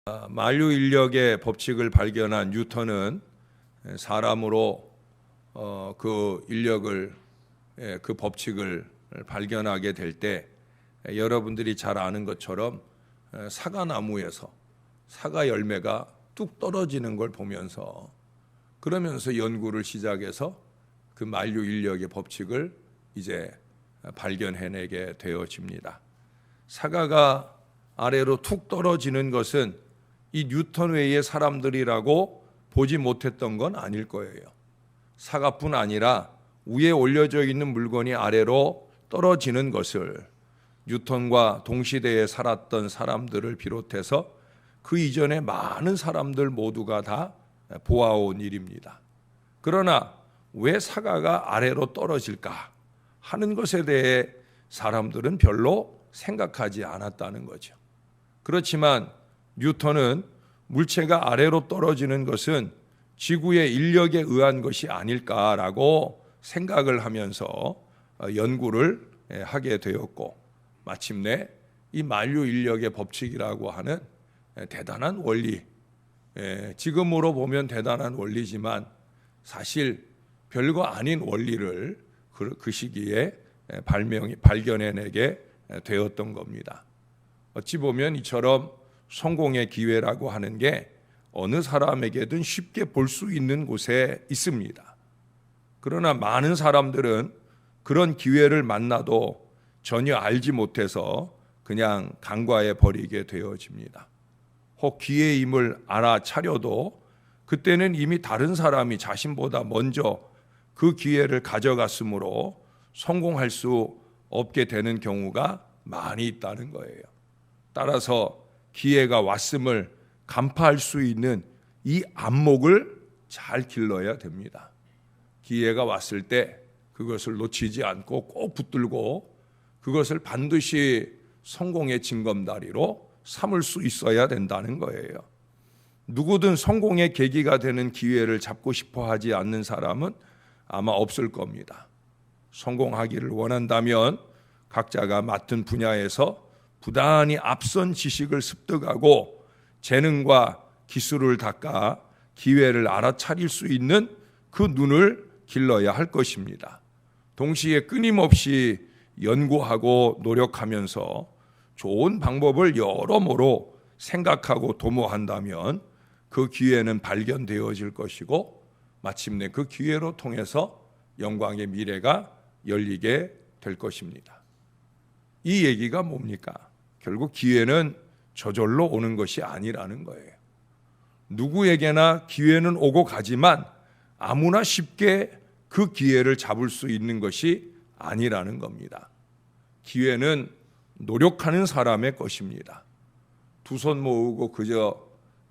만류 인력의 법칙을 발견한 뉴턴은 사람으로 그 인력을 그 법칙을 발견하게 될 때 여러분들이 잘 아는 것처럼 사과나무에서 사과 열매가 뚝 떨어지는 걸 보면서 그러면서 연구를 시작해서 그 만류 인력의 법칙을 이제 발견해내게 되어집니다. 사과가 아래로 툭 떨어지는 것은 이 뉴턴 외의 사람들이라고 보지 못했던 건 아닐 거예요. 사과뿐 아니라 위에 올려져 있는 물건이 아래로 떨어지는 것을 뉴턴과 동시대에 살았던 사람들을 비롯해서 그 이전에 많은 사람들 모두가 다 보아온 일입니다. 그러나 왜 사과가 아래로 떨어질까 하는 것에 대해 사람들은 별로 생각하지 않았다는 거죠. 그렇지만 뉴턴은 물체가 아래로 떨어지는 것은 지구의 인력에 의한 것이 아닐까라고 생각을 하면서 연구를 하게 되었고, 마침내 이 만류 인력의 법칙이라고 하는 대단한 원리, 지금으로 보면 대단한 원리지만 사실 별거 아닌 원리를 그 시기에 발견해내게 되었던 겁니다. 어찌 보면 이처럼 성공의 기회라고 하는 게 어느 사람에게든 쉽게 볼 수 있는 곳에 있습니다. 그러나 많은 사람들은 그런 기회를 만나도 전혀 알지 못해서 그냥 간과해 버리게 되어집니다. 혹 기회임을 알아차려도 그때는 이미 다른 사람이 자신보다 먼저 그 기회를 가져갔으므로 성공할 수 없게 되는 경우가 많이 있다는 거예요. 따라서 기회가 왔음을 간파할 수 있는 이 안목을 잘 길러야 됩니다. 기회가 왔을 때 그것을 놓치지 않고 꼭 붙들고 그것을 반드시 성공의 징검다리로 삼을 수 있어야 된다는 거예요. 누구든 성공의 계기가 되는 기회를 잡고 싶어 하지 않는 사람은 아마 없을 겁니다. 성공하기를 원한다면 각자가 맡은 분야에서 부단히 앞선 지식을 습득하고 재능과 기술을 닦아 기회를 알아차릴 수 있는 그 눈을 길러야 할 것입니다. 동시에 끊임없이 연구하고 노력하면서 좋은 방법을 여러모로 생각하고 도모한다면 그 기회는 발견되어질 것이고 마침내 그 기회로 통해서 영광의 미래가 열리게 될 것입니다. 이 얘기가 뭡니까? 결국 기회는 저절로 오는 것이 아니라는 거예요. 누구에게나 기회는 오고 가지만 아무나 쉽게 그 기회를 잡을 수 있는 것이 아니라는 겁니다. 기회는 노력하는 사람의 것입니다. 두 손 모으고 그저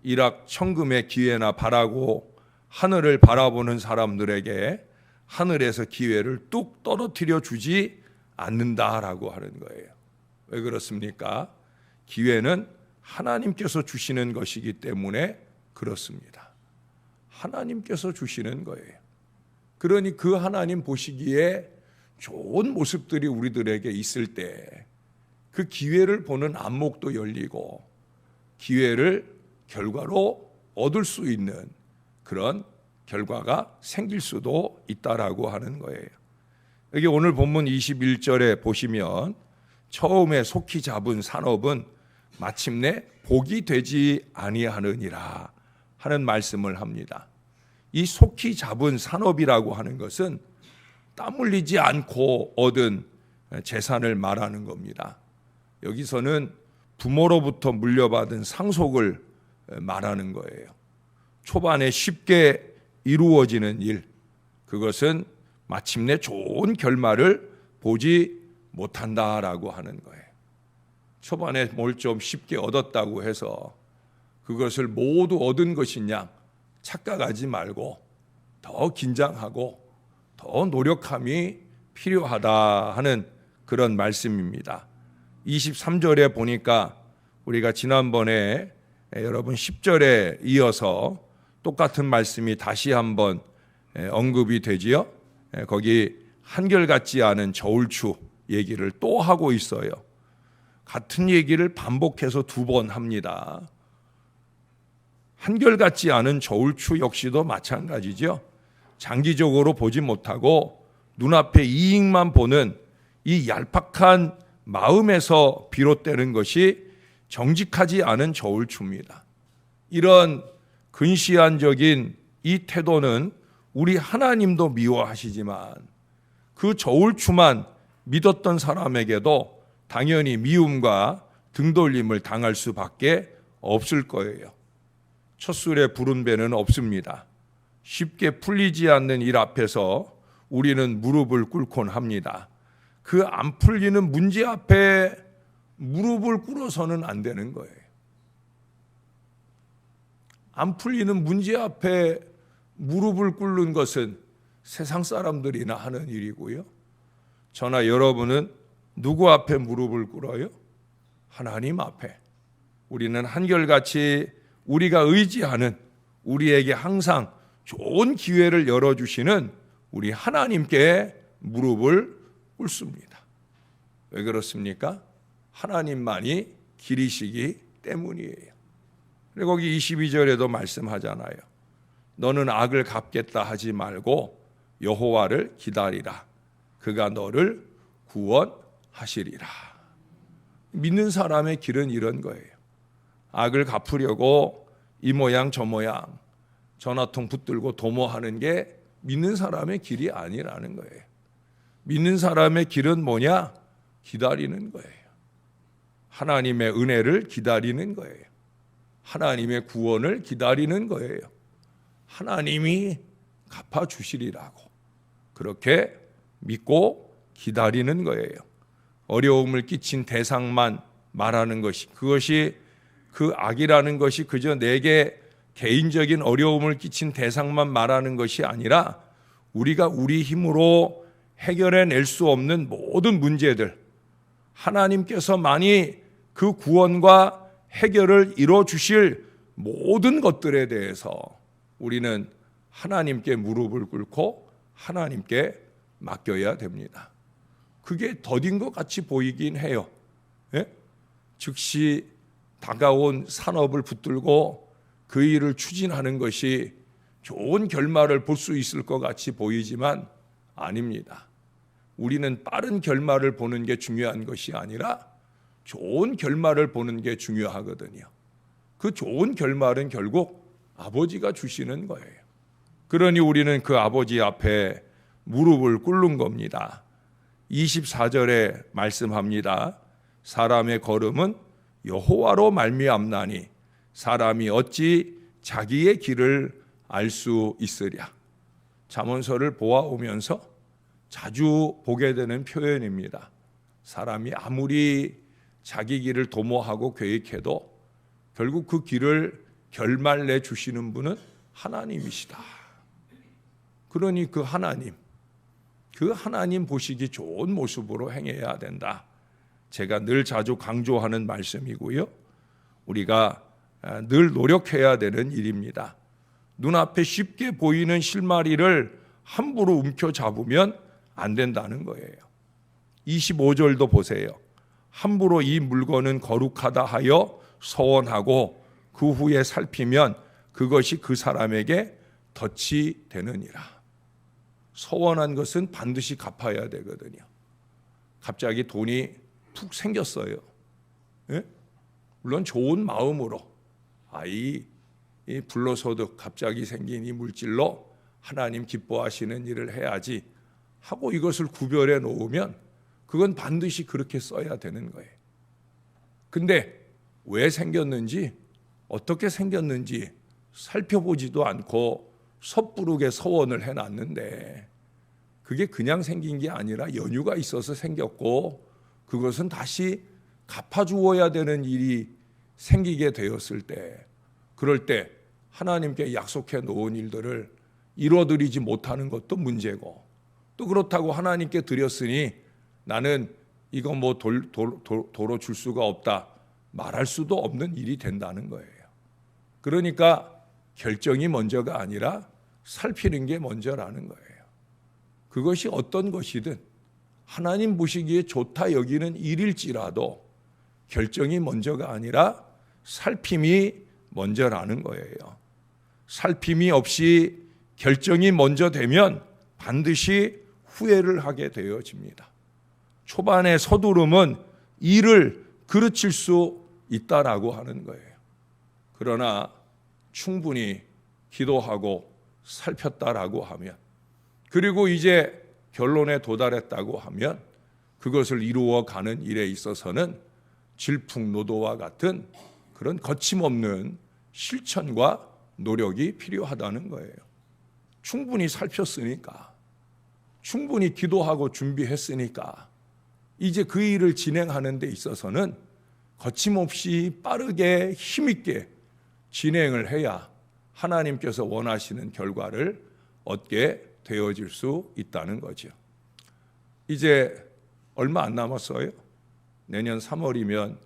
일확천금의 기회나 바라고 하늘을 바라보는 사람들에게 하늘에서 기회를 뚝 떨어뜨려 주지 않는다라고 하는 거예요. 왜 그렇습니까? 기회는 하나님께서 주시는 것이기 때문에 그렇습니다. 하나님께서 주시는 거예요. 그러니 그 하나님 보시기에 좋은 모습들이 우리들에게 있을 때 그 기회를 보는 안목도 열리고 기회를 결과로 얻을 수 있는 그런 결과가 생길 수도 있다라고 하는 거예요. 여기 오늘 본문 21절에 보시면 처음에 속히 잡은 산업은 마침내 복이 되지 아니하느니라 하는 말씀을 합니다. 이 속히 잡은 산업이라고 하는 것은 땀 흘리지 않고 얻은 재산을 말하는 겁니다. 여기서는 부모로부터 물려받은 상속을 말하는 거예요. 초반에 쉽게 이루어지는 일, 그것은 마침내 좋은 결말을 보지 못한다라고 하는 거예요. 초반에 뭘 좀 쉽게 얻었다고 해서 그것을 모두 얻은 것이냐 착각하지 말고 더 긴장하고 더 노력함이 필요하다 하는 그런 말씀입니다. 23절에 보니까 우리가 지난번에 여러분 10절에 이어서 똑같은 말씀이 다시 한번 언급이 되지요. 거기 한결같지 않은 저울추 얘기를 또 하고 있어요. 같은 얘기를 반복해서 2번 합니다. 한결같지 않은 저울추 역시도 마찬가지죠. 장기적으로 보지 못하고 눈앞의 이익만 보는 이 얄팍한 마음에서 비롯되는 것이 정직하지 않은 저울추입니다. 이런 근시안적인 이 태도는 우리 하나님도 미워하시지만 그 저울추만 믿었던 사람에게도 당연히 미움과 등돌림을 당할 수밖에 없을 거예요. 첫 술에 부른 배는 없습니다. 쉽게 풀리지 않는 일 앞에서 우리는 무릎을 꿇곤 합니다. 그 안 풀리는 문제 앞에 무릎을 꿇어서는 안 되는 거예요. 안 풀리는 문제 앞에 무릎을 꿇는 것은 세상 사람들이나 하는 일이고요. 저나 여러분은 누구 앞에 무릎을 꿇어요? 하나님 앞에. 우리는 한결같이 우리가 의지하는, 우리에게 항상 좋은 기회를 열어주시는 우리 하나님께 무릎을 꿇습니다. 왜 그렇습니까? 하나님만이 길이시기 때문이에요. 그리고 거기 22절에도 말씀하잖아요. 너는 악을 갚겠다 하지 말고 여호와를 기다리라. 그가 너를 구원하시리라. 믿는 사람의 길은 이런 거예요. 악을 갚으려고 이 모양 저 모양 전화통 붙들고 도모하는 게 믿는 사람의 길이 아니라는 거예요. 믿는 사람의 길은 뭐냐? 기다리는 거예요. 하나님의 은혜를 기다리는 거예요. 하나님의 구원을 기다리는 거예요. 하나님이 갚아주시리라고 그렇게 믿고 기다리는 거예요. 어려움을 끼친 대상만 말하는 것이, 그것이 그 악이라는 것이 그저 내게 개인적인 어려움을 끼친 대상만 말하는 것이 아니라 우리가 우리 힘으로 해결해낼 수 없는 모든 문제들, 하나님께서만이 그 구원과 해결을 이뤄주실 모든 것들에 대해서 우리는 하나님께 무릎을 꿇고 하나님께 맡겨야 됩니다. 그게 더딘 것 같이 보이긴 해요. 예? 즉시 다가온 산업을 붙들고 그 일을 추진하는 것이 좋은 결말을 볼 수 있을 것 같이 보이지만 아닙니다. 우리는 빠른 결말을 보는 게 중요한 것이 아니라 좋은 결말을 보는 게 중요하거든요. 그 좋은 결말은 결국 아버지가 주시는 거예요. 그러니 우리는 그 아버지 앞에 무릎을 꿇는 겁니다. 24절에 말씀합니다. 사람의 걸음은 여호와로 말미암나니 사람이 어찌 자기의 길을 알 수 있으랴. 잠언서를 보아오면서 자주 보게 되는 표현입니다. 사람이 아무리 자기 길을 도모하고 계획해도 결국 그 길을 결말내 주시는 분은 하나님이시다. 그러니 그 하나님 보시기 좋은 모습으로 행해야 된다. 제가 늘 자주 강조하는 말씀이고요. 우리가 늘 노력해야 되는 일입니다. 눈앞에 쉽게 보이는 실마리를 함부로 움켜잡으면 안 된다는 거예요. 25절도 보세요. 함부로 이 물건은 거룩하다 하여 서원하고 그 후에 살피면 그것이 그 사람에게 덫이 되느니라. 서원한 것은 반드시 갚아야 되거든요. 갑자기 돈이 푹 생겼어요. 예? 물론 좋은 마음으로 이 불로소득 갑자기 생긴 이 물질로 하나님 기뻐하시는 일을 해야지 하고 이것을 구별해 놓으면 그건 반드시 그렇게 써야 되는 거예요. 근데 왜 생겼는지 어떻게 생겼는지 살펴보지도 않고 섣부르게 서원을 해놨는데 그게 그냥 생긴 게 아니라 연유가 있어서 생겼고 그것은 다시 갚아주어야 되는 일이 생기게 되었을 때 그럴 때 하나님께 약속해 놓은 일들을 이뤄드리지 못하는 것도 문제고 또 그렇다고 하나님께 드렸으니 나는 이거 뭐 도로 줄 수가 없다 말할 수도 없는 일이 된다는 거예요. 그러니까 결정이 먼저가 아니라 살피는 게 먼저라는 거예요. 그것이 어떤 것이든 하나님 보시기에 좋다 여기는 일일지라도 결정이 먼저가 아니라 살핌이 먼저라는 거예요. 살핌이 없이 결정이 먼저 되면 반드시 후회를 하게 되어집니다. 초반에 서두름은 일을 그르칠 수 있다라고 하는 거예요. 그러나 충분히 기도하고 살폈다라고 하면, 그리고 이제 결론에 도달했다고 하면 그것을 이루어가는 일에 있어서는 질풍노도와 같은 그런 거침없는 실천과 노력이 필요하다는 거예요. 충분히 살폈으니까, 충분히 기도하고 준비했으니까 이제 그 일을 진행하는 데 있어서는 거침없이 빠르게 힘있게 진행을 해야 하나님께서 원하시는 결과를 얻게 되어질 수 있다는 거죠. 이제 얼마 안 남았어요. 내년 3월이면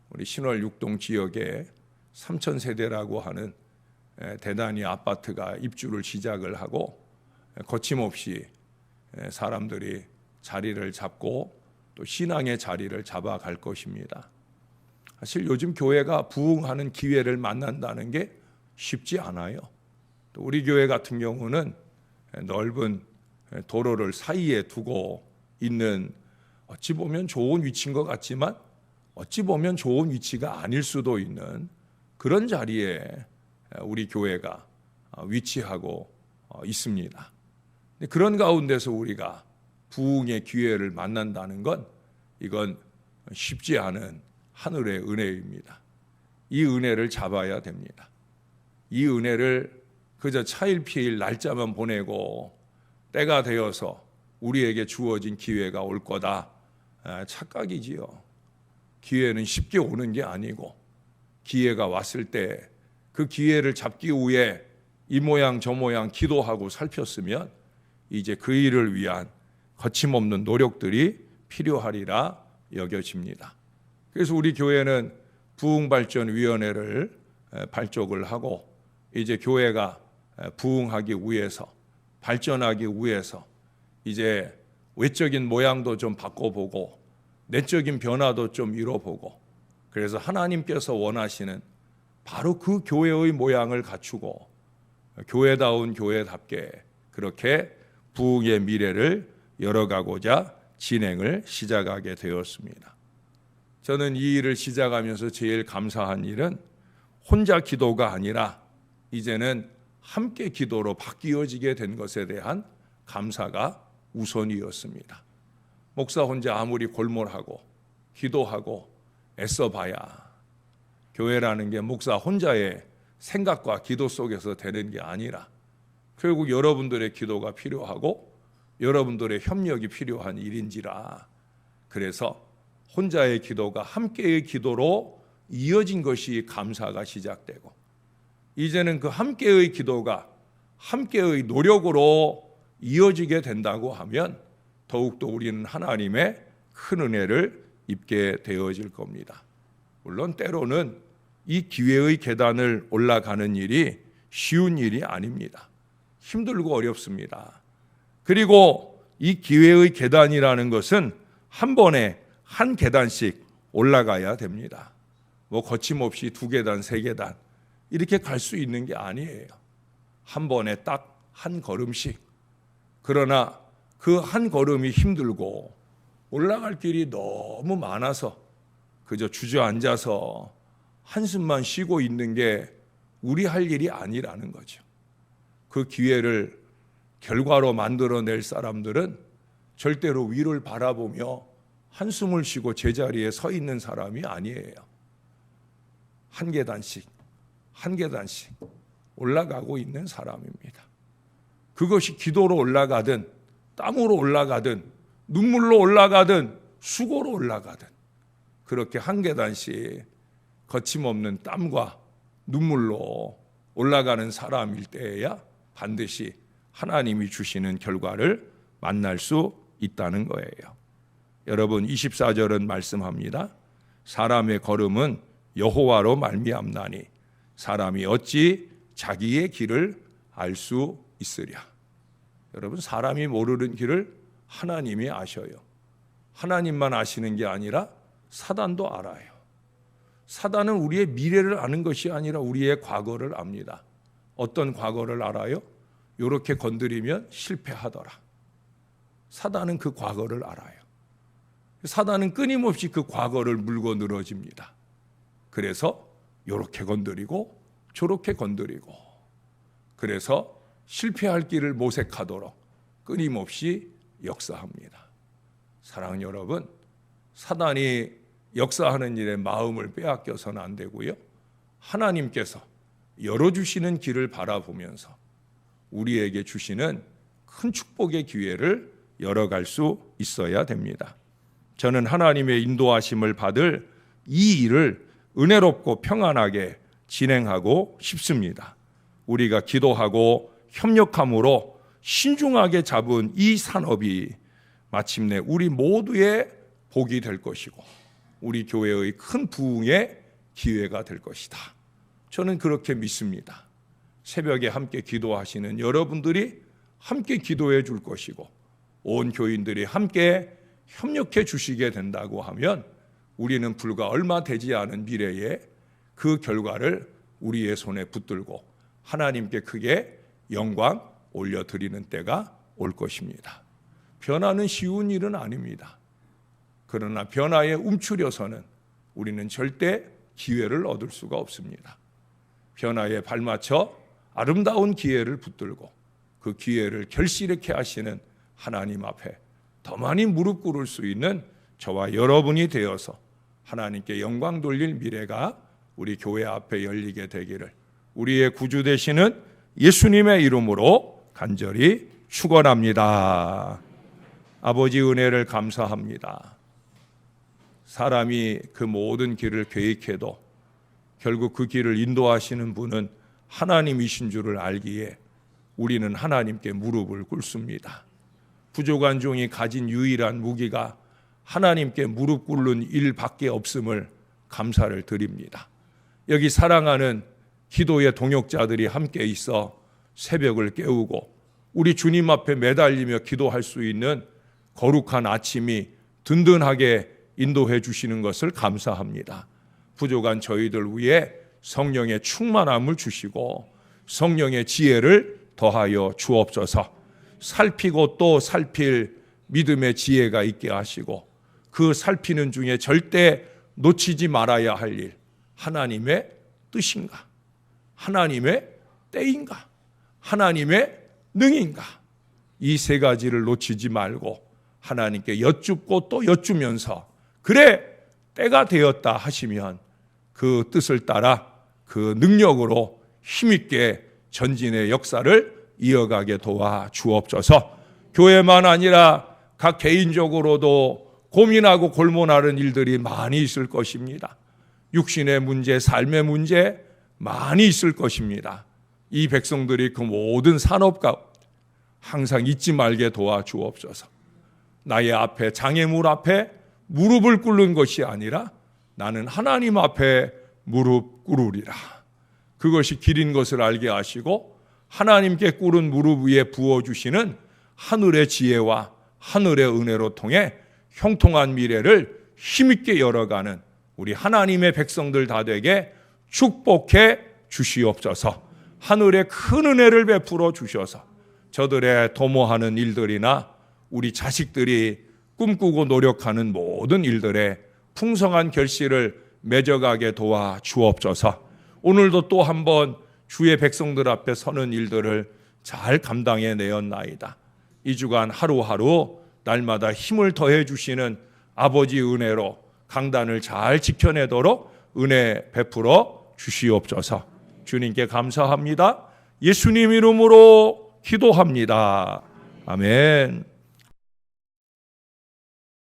우리 신월 6동 지역에 3,000세대라고 하는 대단히 아파트가 입주를 시작을 하고 거침없이 사람들이 자리를 잡고 또 신앙의 자리를 잡아갈 것입니다. 사실 요즘 교회가 부흥하는 기회를 만난다는 게 쉽지 않아요. 또 우리 교회 같은 경우는 넓은 도로를 사이에 두고 있는, 어찌 보면 좋은 위치인 것 같지만 어찌 보면 좋은 위치가 아닐 수도 있는 그런 자리에 우리 교회가 위치하고 있습니다. 그런 가운데서 우리가 부흥의 기회를 만난다는 건 이건 쉽지 않은 하늘의 은혜입니다. 이 은혜를 잡아야 됩니다. 이 은혜를 그저 차일피일 날짜만 보내고 때가 되어서 우리에게 주어진 기회가 올 거다, 착각이지요. 기회는 쉽게 오는 게 아니고 기회가 왔을 때 그 기회를 잡기 위해 이 모양 저 모양 기도하고 살폈으면 이제 그 일을 위한 거침없는 노력들이 필요하리라 여겨집니다. 그래서 우리 교회는 부흥발전위원회를 발족을 하고 이제 교회가 부흥하기 위해서, 발전하기 위해서 이제 외적인 모양도 좀 바꿔보고 내적인 변화도 좀 이뤄보고, 그래서 하나님께서 원하시는 바로 그 교회의 모양을 갖추고 교회다운 교회답게 그렇게 부흥의 미래를 열어가고자 진행을 시작하게 되었습니다. 저는 이 일을 시작하면서 제일 감사한 일은 혼자 기도가 아니라 이제는 함께 기도로 바뀌어지게 된 것에 대한 감사가 우선이었습니다. 목사 혼자 아무리 골몰하고 기도하고 애써봐야 교회라는 게 목사 혼자의 생각과 기도 속에서 되는 게 아니라 결국 여러분들의 기도가 필요하고 여러분들의 협력이 필요한 일인지라, 그래서 혼자의 기도가 함께의 기도로 이어진 것이 감사가 시작되고, 이제는 그 함께의 기도가 함께의 노력으로 이어지게 된다고 하면 더욱더 우리는 하나님의 큰 은혜를 입게 되어질 겁니다. 물론 때로는 이 기회의 계단을 올라가는 일이 쉬운 일이 아닙니다. 힘들고 어렵습니다. 그리고 이 기회의 계단이라는 것은 한 번에 한 계단씩 올라가야 됩니다. 뭐 거침없이 2계단, 3계단 이렇게 갈 수 있는 게 아니에요. 한 번에 딱 한 걸음씩. 그러나 그 한 걸음이 힘들고 올라갈 길이 너무 많아서 그저 주저앉아서 한숨만 쉬고 있는 게 우리 할 일이 아니라는 거죠. 그 기회를 결과로 만들어낼 사람들은 절대로 위를 바라보며 한숨을 쉬고 제자리에 서 있는 사람이 아니에요. 한 계단씩 한 계단씩 올라가고 있는 사람입니다. 그것이 기도로 올라가든 땀으로 올라가든 눈물로 올라가든 수고로 올라가든 그렇게 한 계단씩 거침없는 땀과 눈물로 올라가는 사람일 때에야 반드시 하나님이 주시는 결과를 만날 수 있다는 거예요. 여러분 24절은 말씀합니다. 사람의 걸음은 여호와로 말미암나니 사람이 어찌 자기의 길을 알 수 있으랴. 여러분 사람이 모르는 길을 하나님이 아셔요. 하나님만 아시는 게 아니라 사단도 알아요. 사단은 우리의 미래를 아는 것이 아니라 우리의 과거를 압니다. 어떤 과거를 알아요? 이렇게 건드리면 실패하더라. 사단은 그 과거를 알아요. 사단은 끊임없이 그 과거를 물고 늘어집니다. 그래서 이렇게 건드리고 저렇게 건드리고, 그래서 실패할 길을 모색하도록 끊임없이 역사합니다. 사랑하는 여러분, 사단이 역사하는 일에 마음을 빼앗겨서는 안 되고요, 하나님께서 열어주시는 길을 바라보면서 우리에게 주시는 큰 축복의 기회를 열어갈 수 있어야 됩니다. 저는 하나님의 인도하심을 받을 이 일을 은혜롭고 평안하게 진행하고 싶습니다. 우리가 기도하고 협력함으로 신중하게 잡은 이 산업이 마침내 우리 모두의 복이 될 것이고 우리 교회의 큰 부흥의 기회가 될 것이다. 저는 그렇게 믿습니다. 새벽에 함께 기도하시는 여러분들이 함께 기도해 줄 것이고 온 교인들이 함께 협력해 주시게 된다고 하면 우리는 불과 얼마 되지 않은 미래에 그 결과를 우리의 손에 붙들고 하나님께 크게 영광 올려드리는 때가 올 것입니다. 변화는 쉬운 일은 아닙니다. 그러나 변화에 움츠려서는 우리는 절대 기회를 얻을 수가 없습니다. 변화에 발맞춰 아름다운 기회를 붙들고 그 기회를 결실하게 하시는 하나님 앞에 더 많이 무릎 꿇을 수 있는 저와 여러분이 되어서 하나님께 영광 돌릴 미래가 우리 교회 앞에 열리게 되기를 우리의 구주 되시는 예수님의 이름으로 간절히 축원합니다. 아버지 은혜를 감사합니다. 사람이 그 모든 길을 계획해도 결국 그 길을 인도하시는 분은 하나님이신 줄을 알기에 우리는 하나님께 무릎을 꿇습니다. 부족한 종이 가진 유일한 무기가 하나님께 무릎 꿇는 일밖에 없음을 감사를 드립니다. 여기 사랑하는 기도의 동역자들이 함께 있어 새벽을 깨우고 우리 주님 앞에 매달리며 기도할 수 있는 거룩한 아침이 든든하게 인도해 주시는 것을 감사합니다. 부족한 저희들 위해 성령의 충만함을 주시고 성령의 지혜를 더하여 주옵소서. 살피고 또 살필 믿음의 지혜가 있게 하시고 그 살피는 중에 절대 놓치지 말아야 할 일, 하나님의 뜻인가? 하나님의 때인가? 하나님의 능인가? 이 세 가지를 놓치지 말고 하나님께 여쭙고 또 여쭈면서 그래 때가 되었다 하시면 그 뜻을 따라 그 능력으로 힘있게 전진의 역사를 이어가게 도와 주옵소서. 교회만 아니라 각 개인적으로도 고민하고 골몰하는 일들이 많이 있을 것입니다. 육신의 문제, 삶의 문제 많이 있을 것입니다. 이 백성들이 그 모든 산업 가운데 항상 잊지 말게 도와 주옵소서. 나의 앞에 장애물 앞에 무릎을 꿇는 것이 아니라 나는 하나님 앞에 무릎 꿇으리라. 그것이 길인 것을 알게 하시고 하나님께 꿇은 무릎 위에 부어주시는 하늘의 지혜와 하늘의 은혜로 통해 형통한 미래를 힘있게 열어가는 우리 하나님의 백성들 다 되게 축복해 주시옵소서. 하늘의 큰 은혜를 베풀어 주셔서 저들의 도모하는 일들이나 우리 자식들이 꿈꾸고 노력하는 모든 일들에 풍성한 결실을 맺어가게 도와 주옵소서. 오늘도 또 한번 주의 백성들 앞에 서는 일들을 잘 감당해 내었나이다. 이 주간 하루하루 날마다 힘을 더해 주시는 아버지 은혜로 강단을 잘 지켜내도록 은혜 베풀어 주시옵소서. 주님께 감사합니다. 예수님 이름으로 기도합니다. 아멘.